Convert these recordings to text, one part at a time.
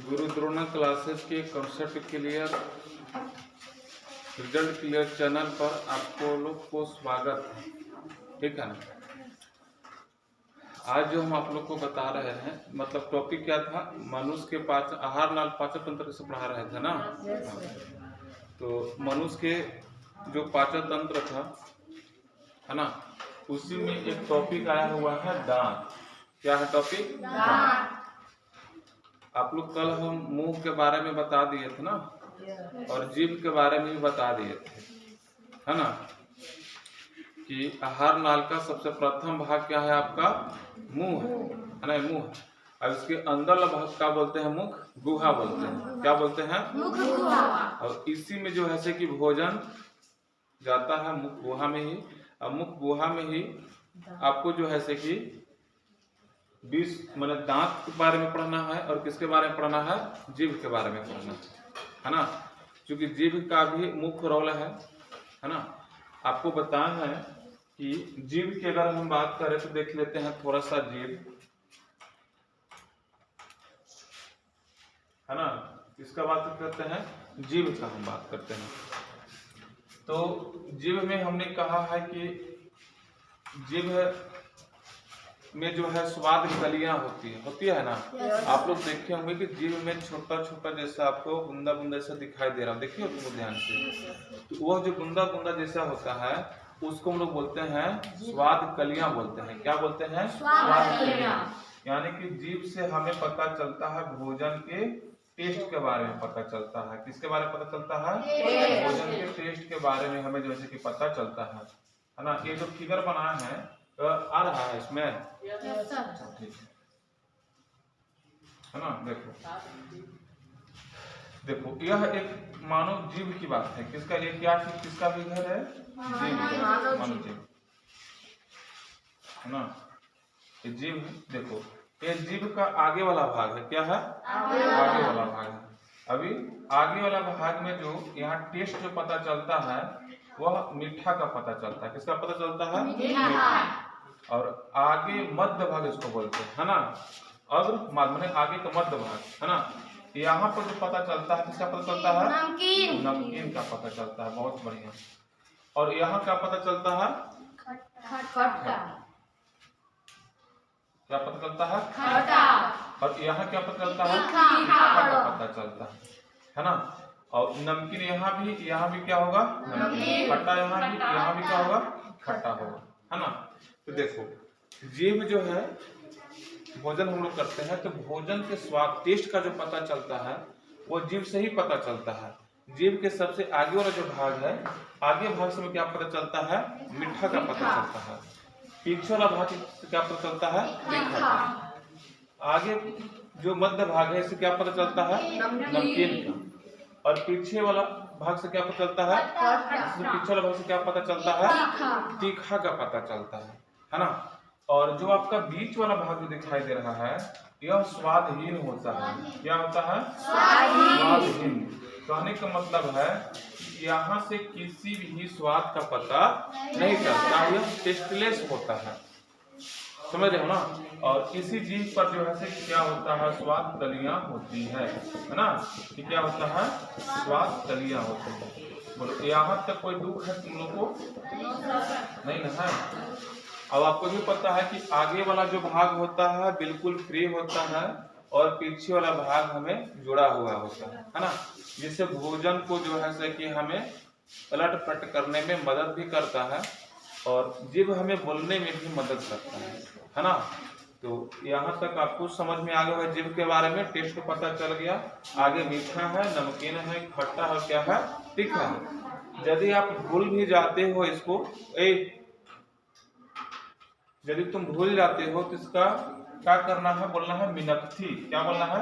गुरु Drona classes के concept clear result clear channel पर आपको लोग को स्वागत है। ठीक है ना। आज जो हम आप लोग को बता रहे हैं मतलब टॉपिक क्या था, मनुष्य के पाचन आहार नाल पाचन तंत्र से पढ़ा रहे थे ना। तो मनुष्य के जो पाचन तंत्र था है ना, उसी में एक टॉपिक आया हुआ है दांत। क्या है टॉपिक? दांत। आप लोग कल हम मुंह के बारे में बता दिए थे ना, और जीभ के बारे में भी बता दिए थे है ना, कि आहार नाल का सबसे प्रथम भाग क्या है आपका? मुंह है ना, मुंह। अब इसके अंदर भाग क्या बोलते हैं? मुख गुहा बोलते हैं। क्या बोलते हैं? मुख गुहा। और इसी में जो है से कि भोजन जाता है मुख गुहा में ही, और मुख गुहा में ही आपको जो है से कि 20 मतलब दांत के बारे में पढ़ना है, और किसके बारे में पढ़ना है? जीभ के बारे में पढ़ना है ना, क्योंकि जीभ का भी मुख्य रोल है ना। आपको बताना है कि जीभ की अगर हम बात करें तो देख लेते हैं थोड़ा सा जीभ है ना, इसका बात करते हैं जीभ का हम बात करते हैं। तो जीभ में हमने कहा है कि जीभ में जो है स्वाद कलियां होती है ना। आप लोग देखे होंगे कि जीभ में छोटा छोटा जैसा आपको बूंदा बूंदा जैसा दिखाई दे रहा है, देखिए तुम ध्यान से। तो वह जो बूंदा बूंदा जैसा होता है उसको हम लोग बोलते हैं स्वाद कलियां बोलते हैं। क्या बोलते हैं? स्वाद कलियां। यानी कि जीभ से हमें पता चलता है भोजन के टेस्ट के बारे में पता चलता है। किसके बारे में पता चलता है? भोजन के टेस्ट के बारे में हमें जैसे कि पता चलता है ना। ये जो फिगर बनाया है आ रहा है इसमें, ठीक है ना। देखो यह एक मानव जीव की बात है। किसका? ये क्या किसका फिगर है? मानव जीव है ना। ये जीव देखो, ये जीव का आगे वाला भाग है। क्या है? आगे वाला भाग है। अभी आगे वाला भाग में जो यहाँ टेस्ट जो पता चलता है वह मीठा का पता चलता है। किसका पता चलता है? मीठा। और आगे मध्य भाग इसको बोलते हैं है ना। अग्र माने आगे का मध्य भाग है ना। यहाँ पर जो पता चलता है किसका पता चलता है? नमकीन। नमकीन का पता चलता है। बहुत बढ़िया। और यहाँ क्या पता चलता है? खट्टा। क्या पता चलता है? खट्टा। और यहाँ क्या पता चलता है? तीखा का पता चलता है ना। और नमकीन यहाँ भी क्या होगा? नमकीन। खट्टा यहाँ भी क्या होगा? खट्टा होगा है ना। तो देखो जीभ जो है भोजन हम लोग करते हैं तो भोजन के स्वाद टेस्ट का जो पता चलता है वो जीभ से ही पता चलता है। जीभ के सबसे आगे वाला जो भाग है, आगे भाग से क्या पता चलता है? मीठा का पता चलता है। पीछे वाला भाग से क्या पता चलता है? तीखा। आगे जो मध्य भाग है इससे क्या पता चलता है? नमकीन का। और पीछे वाला भाग से क्या पता चलता है? पीछे वाला भाग से क्या पता चलता है? तीखा का पता चलता है ना। और जो आपका बीच वाला भाग जो दिखाई दे रहा है यह स्वादहीन होता है। क्या होता है? स्वादहीन। कहने का मतलब है यहाँ से किसी भी स्वाद का पता नहीं चलता, यह टेस्टलेस होता है। समझ रहे हो ना। और इसी जीभ पर जो है से क्या होता है? स्वाद कलियां होती है ना। कि क्या होता है? स्वाद कलियां होती है। बोलो यहाँ तक कोई दुख है तुम लोग को? नहीं ना है। अब आपको भी पता है कि आगे वाला जो भाग होता है बिल्कुल फ्री होता है, और पीछे वाला भाग हमें जुड़ा हुआ होता है ना। जिससे भोजन को जो है से कि हमें पलट पलट करने में मदद भी करता है, और जीभ हमें बोलने में भी मदद करता है ना। तो यहाँ तक आपको समझ में आ गया है जीभ के बारे में। टेस्ट पता चल गया, आगे मीठा है, नमकीन है, खट्टा है, क्या है? तीखा है। यदि आप भूल भी जाते हो इसको, यदि तुम भूल जाते हो तो इसका क्या करना है? बोलना है मिनक्थी। क्या बोलना है?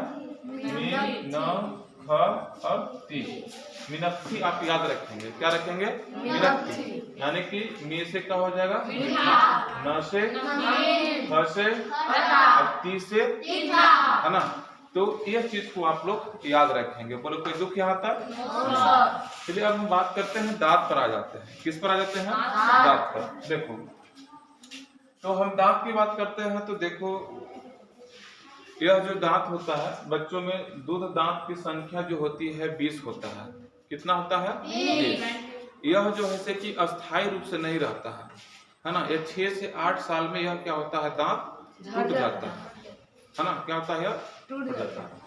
मीनखती। मिनक्थी आप याद रखेंगे। क्या रखेंगे? मिनक्थी। यानी कि मी से क्या हो जाएगा? न से, ख से, और ती से है ना। तो यह चीज को आप लोग याद रखेंगे। बोलो कोई दुख यहाँ तक? चलिए अब हम बात करते हैं दांत पर आ जाते हैं। किस पर आ जाते हैं? दांत पर। देखो तो हम दांत की बात करते हैं तो देखो यह जो दांत होता है बच्चों में, दूध दांत की संख्या जो होती है 20 होता है। कितना होता है? 20। यह जो है कि अस्थायी रूप से नहीं रहता है ना। यह 6 से 8 साल में यह क्या होता है, दांत टूट जाता है ना। क्या होता है? टूट जाता है,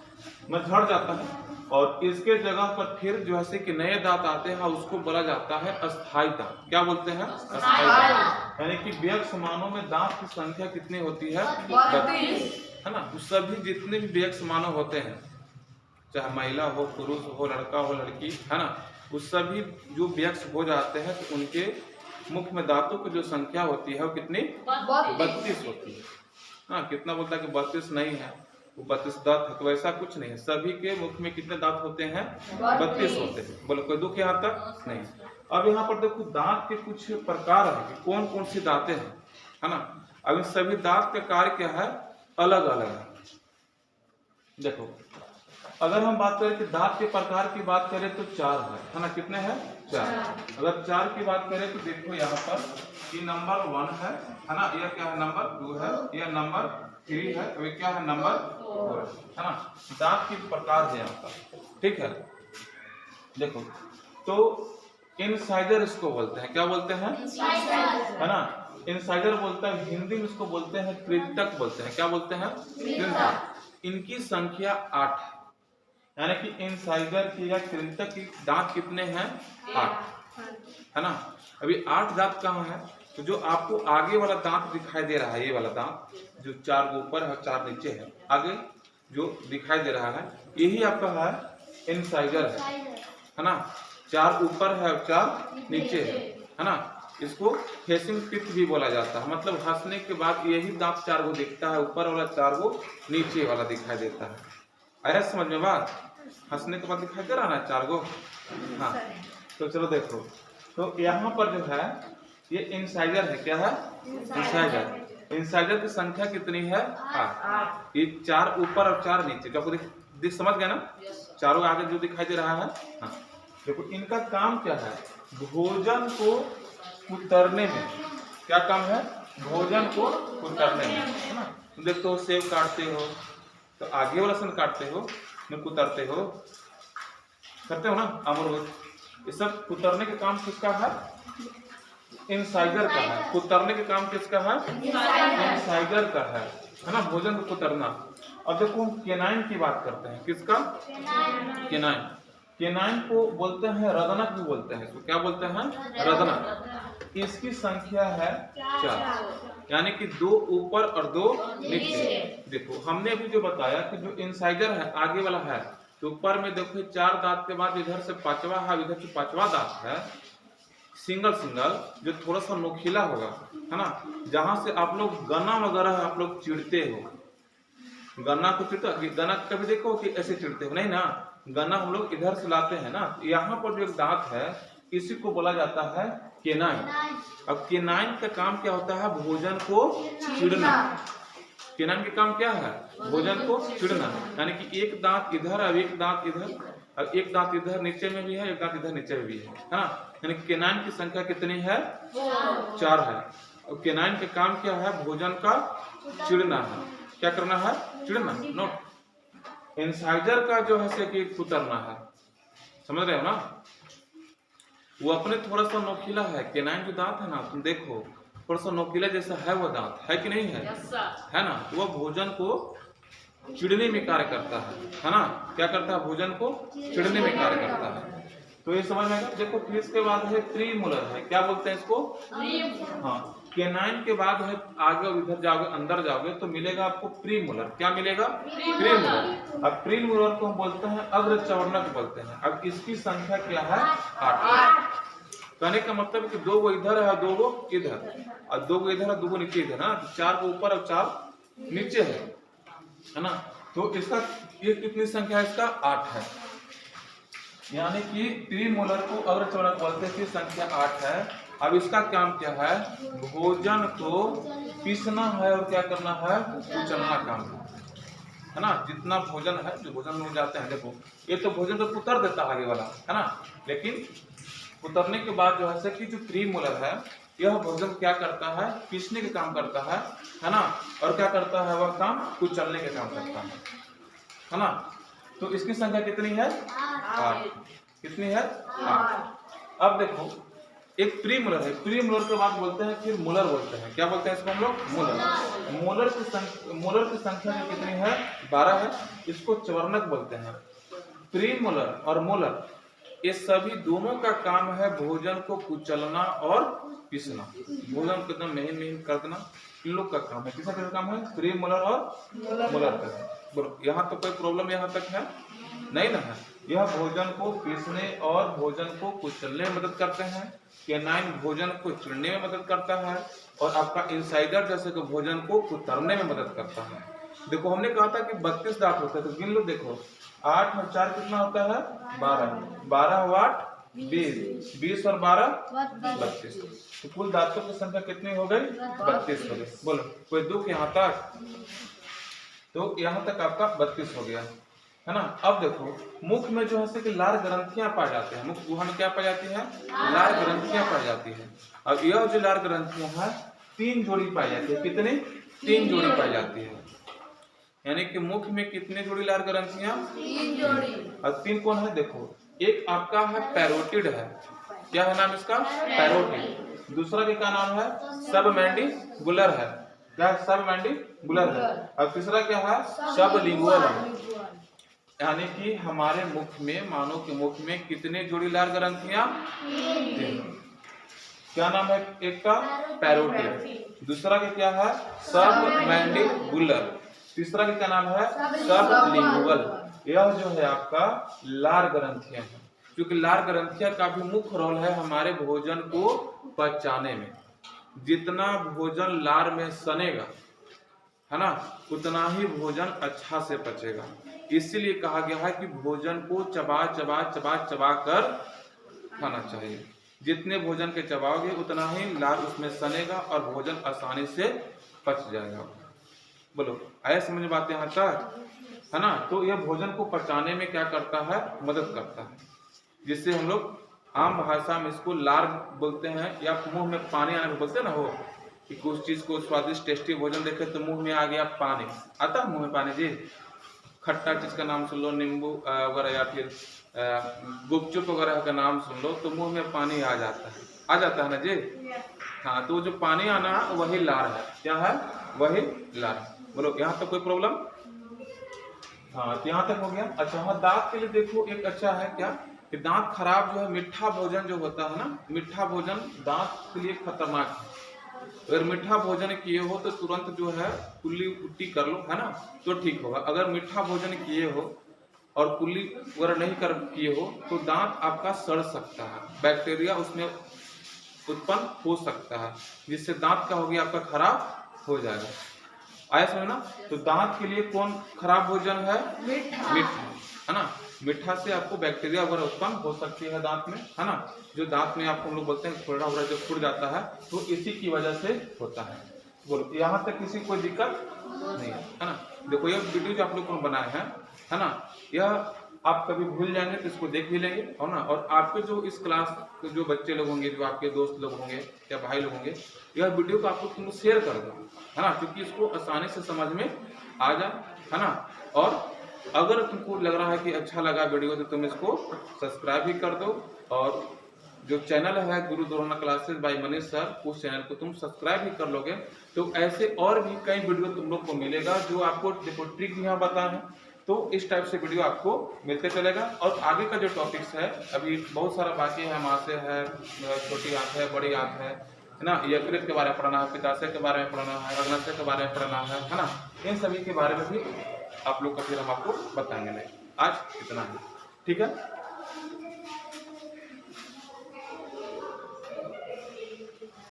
मैं झड़ जाता है। और इसके जगह पर फिर जो है कि नए दांत आते हैं, उसको बोला जाता है अस्थायी दांत। क्या बोलते हैं? अस्थायी दांत। यानी कि व्यक्त मानव में दांत की संख्या कितनी होती है? 32, है ना। उस सभी जितने भी व्यक्त मानव होते हैं, चाहे महिला हो, पुरुष हो, लड़का हो, लड़की, है ना, उस सभी जो व्यक्त हो जाते हैं तो उनके मुख में दांतों की जो संख्या होती है वो कितनी? 32 होती है। हाँ, कितना बोलता है कि 32 नहीं है, वो 32 दांत है, तो वैसा कुछ नहीं है। सभी के मुख में कितने दांत होते हैं? 32 होते हैं। बोलो कोई दुख यहाँ तक नहीं। अब यहाँ पर देखो दांत के कुछ प्रकार है कि कौन कौन सी दांतें हैं, है ना। अब इन सभी दांत का कार्य क्या है? अलग अलग है। देखो अगर हम बात करें कि दांत के प्रकार की बात करें तो 4 है ना। कितने हैं? 4। अगर 4 की बात करें तो देखो यहाँ पर कि नंबर 1 है ना। यह क्या है? नंबर 2 है। यह नंबर 3 है। तो ये क्या है? नंबर 4 है ना। दांत के प्रकार है यहाँ पर, ठीक है। देखो तो इंसाइजर इसको बोलते हैं। क्या बोलते हैं? है ना। इंसाइजर बोलता है, हिंदी में इसको बोलते हैं कृंतक बोलते हैं। क्या बोलते हैं? कृंतक। इनकी संख्या 8 है, यानी कि इंसाइजर की या कृंतक की दांत कितने हैं? 8, है ना। अभी 8 दांत कहाँ है? तो जो आपको आगे वाला दांत दिखाई दे रहा है, ये वाला दांत जो 4 ऊपर है 4 नीचे है, आगे जो दिखाई दे रहा है यही आपका है इंसाइजर है ना। 4 ऊपर है और 4 नीचे है ना। इसको फेसिंग टिप भी बोला जाता है, मतलब हंसने के बाद यही दांत 4 गो दिखता है, ऊपर वाला 4 गो नीचे वाला दिखाई देता है। अरे समझ में बात? हंसने के बाद दिखाई दे रहा ना 4 गो। हाँ, तो चलो देखो, तो यहाँ पर जो है ये इंसाइजर है। क्या है? इंसाइजर। इंसाइजर की संख्या कितनी है? 8। ये 4 ऊपर और 4 नीचे, जो आपको समझ गया ना, चारों आगे जो दिखाई दे रहा है। हाँ, देखो इनका काम क्या है? भोजन को कुतरने में। क्या काम है? भोजन को कुतरने में, है ना। देखो सेब काटते हो तो आगे वाला सन काटते हो, कुतरते हो, करते हो ना। अमरूद, ये सब कुतरने के काम किसका है? इंसाइजर का है। कुतरने के काम किसका है? इंसाइजर का है ना, भोजन को कुतरना। अब देखो हम केनाइन की बात करते हैं। किसका? केनाइन। केनाइन को बोलते हैं रदनक भी बोलते हैं। तो क्या बोलते हैं? रदनक। इसकी संख्या है 4, यानी कि 2 ऊपर और 2 नीचे। देखो हमने अभी जो बताया कि जो इंसाइजर है आगे वाला है, तो ऊपर में देखो 4 दांत के बाद इधर से 5वां है, इधर से 5वां दांत है, सिंगल सिंगल, जो थोड़ा सा नोखिला होगा, है ना। जहां से आप लोग गन्ना वगैरह आप लोग चिड़ते हो, गन्ना को चिड़ते, गन्ना कभी देखो कि ऐसे चिड़ते हो नहीं ना। गन्ना हम लोग इधर से लाते हैं ना, यहाँ पर जो एक दांत है इसी को बोला जाता है केनाइन। अब केनाइन का काम क्या होता है? भोजन को चिड़ना। केनाइन का काम क्या है? भोजन को चिड़ना, यानी कि एक दांत इधर और एक दांत इधर, और एक दांत इधर नीचे में भी है, एक दांत इधर नीचे में भी है ना। यानी केनाइन की संख्या कितनी है? 4 है। और केनाइन का काम क्या है? भोजन का चिड़ना है। क्या करना है? चिड़ना। नोट। इंसाइजर का जो है कि कुतरना है, समझ रहे हो ना। वो अपने थोड़ा सा नोकीला है। केनाइन जो दांत है ना, तुम देखो थोड़ा सा नोकीला जैसा है वो दांत, है कि नहीं है? है ना। वह भोजन को चिड़ने में कार्य करता है ना। क्या करता है? भोजन को चिड़ने में कार्य करता है। तो ये समझ में आएगा। देखो फिर इसके बाद है प्रीमोलर है। क्या बोलते हैं इसको? हाँ, केनाइन के बाद है आगे इधर जाओगे, अंदर जाओगे तो मिलेगा आपको प्रीमोलर। क्या मिलेगा? प्रीमोलर। अब प्रीमोलर को हम बोलते हैं अग्रचवर्णक बोलते हैं। अब इसकी संख्या क्या है? 8। कहने का मतलब कि 2 गो इधर है और 2 गो इधर, और 2 गो इधर और 2 गो नीचे इधर, ना 4 गो ऊपर और 4 नीचे है ना। तो इसका ये कितनी संख्या है? इसका 8 है। यानी कि प्रीमोलर को अग्रचवर्णक बोलते हैं, संख्या 8 है। अब इसका काम क्या है? भोजन को पीसना है और क्या करना है? कुचलना काम है ना। जितना भोजन है, जो भोजन में जाते हैं, देखो ये तो भोजन तो कुतर देता है आगे वाला, है ना, लेकिन उतरने के बाद जो है कि जो प्रीमोलर है यह भोजन क्या करता है, पीसने के काम करता है ना, और क्या करता है वह काम, कुचलने के काम करता है ना। तो इसकी संख्या कितनी है, 8। कितनी है, 8। अब देखो एक प्रीमोलर है, प्रीमोलर के बाद बोलते हैं फिर मोलर बोलते हैं, क्या बोलते हैं इसको हम लोग, मोलर। मोलर की संख्या कितनी है, 12 है, इसको चवर्णक बोलते हैं। प्रीमोलर और मोलर ये सभी दोनों का काम है भोजन को कुचलना और पीसना, भोजन को एकदम महीन महीन कर देना, इन लोग का काम है। किसका काम है, प्रीमोलर और मोलर का। बोलो यहाँ तो कोई प्रॉब्लम यहाँ तक है नहीं ना है। यह भोजन को पीसने और भोजन को कुचलने में मदद करते हैं। कैनाइन भोजन को चुनने में मदद करता है और आपका इंसाइडर जैसे कि भोजन को कुतरने में मदद करता है। देखो हमने कहा था कि 32 दांत होते हैं, तो गिन लो देखो 8 और 4 कितना होता है, 12, 12 और 8 20, 20 और 12 32। तो कुल दांतों की संख्या कितनी हो गई, 32 हो गई। बोलो कोई दुख यहाँ तक, तो यहाँ तक आपका 32 हो गया है ना। अब देखो मुख में जो है कि लार ग्रंथियां पाई जाती है, मुख गुहा में क्या पाई जाती है, लार ग्रंथियां पाई जाती है। अब यह जो लार ग्रंथियां है 3 जोड़ी पाई जाती है, कितनी, 3 जोड़ी पाई जाती है। यानी कि मुख में कितने जोड़ी लार ग्रंथियां, 3 जोड़ी। और 3 कौन है, देखो एक आपका है पैरोटिड है, क्या है नाम इसका, पैरोटिड। दूसरा के क्या नाम है, सबमैंडिबुलर है, क्या सबमैंडिबुलर है। और तीसरा क्या है, सबलिंगुअल है। यानी कि हमारे मुख में, मानव के मुख में कितने जोड़ी लार ग्रंथियां, 3। क्या नाम है एक का, पैरोटिड। दूसरा के क्या है, सबमैंडिबुलर। तीसरा के क्या नाम है, सबलिंगुअल। यह जो है आपका लार ग्रंथियां है, क्योंकि लार ग्रंथियां का भी मुख्य रोल है हमारे भोजन को पचाने में। जितना भोजन लार में सनेगा है ना, उतना ही भोजन अच्छा से पचेगा। इसीलिए कहा गया है कि भोजन को चबा चबा चबा चबा कर खाना चाहिए। जितने भोजन के चबाओगे उतना ही लार उसमें सनेगा और भोजन आसानी से पच जाएगा। बोलो आया समझ में बात यहाँ तक, है ना। तो यह भोजन को पचाने में क्या करता है, मदद करता है, जिससे हम लोग आम भाषा में इसको लार बोलते हैं, या मुंह में पानी आने को बोलते हैं ना, हो कि कुछ चीज को स्वादिष्ट टेस्टी भोजन देखे तो मुंह में आ गया पानी, आता है मुंह में पानी जी। खट्टा चीज का नाम सुन लो, नींबू वगैरह या फिर गुपचुप वगैरह का नाम सुन लो तो मुंह में पानी आ जाता है ना जी। हाँ, तो जो पानी आना है वही लार है, क्या है, वही लार। बोलो यहाँ तक कोई प्रॉब्लम, हाँ तो यहाँ तक हो गया। अच्छा हाँ, दांत के लिए देखो एक अच्छा है क्या कि दांत खराब जो है, मीठा भोजन जो होता है ना, मीठा भोजन दांत के लिए खतरनाक है। अगर मीठा भोजन किए हो तो तुरंत जो है कुल्ली उल्टी कर लो, है ना, तो ठीक होगा। अगर मीठा भोजन किए हो और कुल्ली वगैरह नहीं कर किए हो तो दांत आपका सड़ सकता है, बैक्टीरिया उसमें उत्पन्न हो सकता है, जिससे दांत का हो गया आपका खराब हो जाएगा। आया समझना। तो दांत के लिए कौन खराब भोजन है, मीठा, है ना। मीठा से आपको बैक्टीरिया वगैरह उत्पन्न हो सकती है दांत में, है ना। जो दांत में आपको हम लोग बोलते हैं फोड़ा वगैरह जो फूट जाता है तो इसी की वजह से होता है। बोलो यहाँ तक किसी कोई दिक्कत नहीं है ना। देखो ये वीडियो जो आप लोग को बनाया है ना, यह आप कभी भूल जाएंगे तो इसको देख भी लेंगे, है ना। और आपके जो इस क्लास के जो बच्चे लोग होंगे, जो आपके दोस्त लोग होंगे या भाई लोग होंगे, यह वीडियो को आप लोग तुम शेयर कर दो, है ना, क्योंकि इसको आसानी से समझ में आ जाए, है ना। और अगर तुमको लग रहा है कि अच्छा लगा वीडियो तो तुम इसको सब्सक्राइब भी कर दो, और जो चैनल है गुरु Drona classes bye Manish sir, उस चैनल को तुम सब्सक्राइब भी कर लोगे तो ऐसे और भी कई वीडियो तुम लोग को मिलेगा जो आपको देखो ट्रिक यहाँ बताए हैं, तो इस टाइप से वीडियो आपको मिलते चलेगा। और आगे का जो टॉपिक्स है अभी बहुत सारा बाकी है, मासे है, छोटी आंख है, बड़ी आंख है ना, यकृत के बारे में पढ़ना है, पित्ताशय के बारे में पढ़ना है, अग्नाशय के बारे में पढ़ना है ना। इन सभी के बारे में भी आप लोग का फिर हम आपको बताएंगे। नहीं आज इतना ही, ठीक है।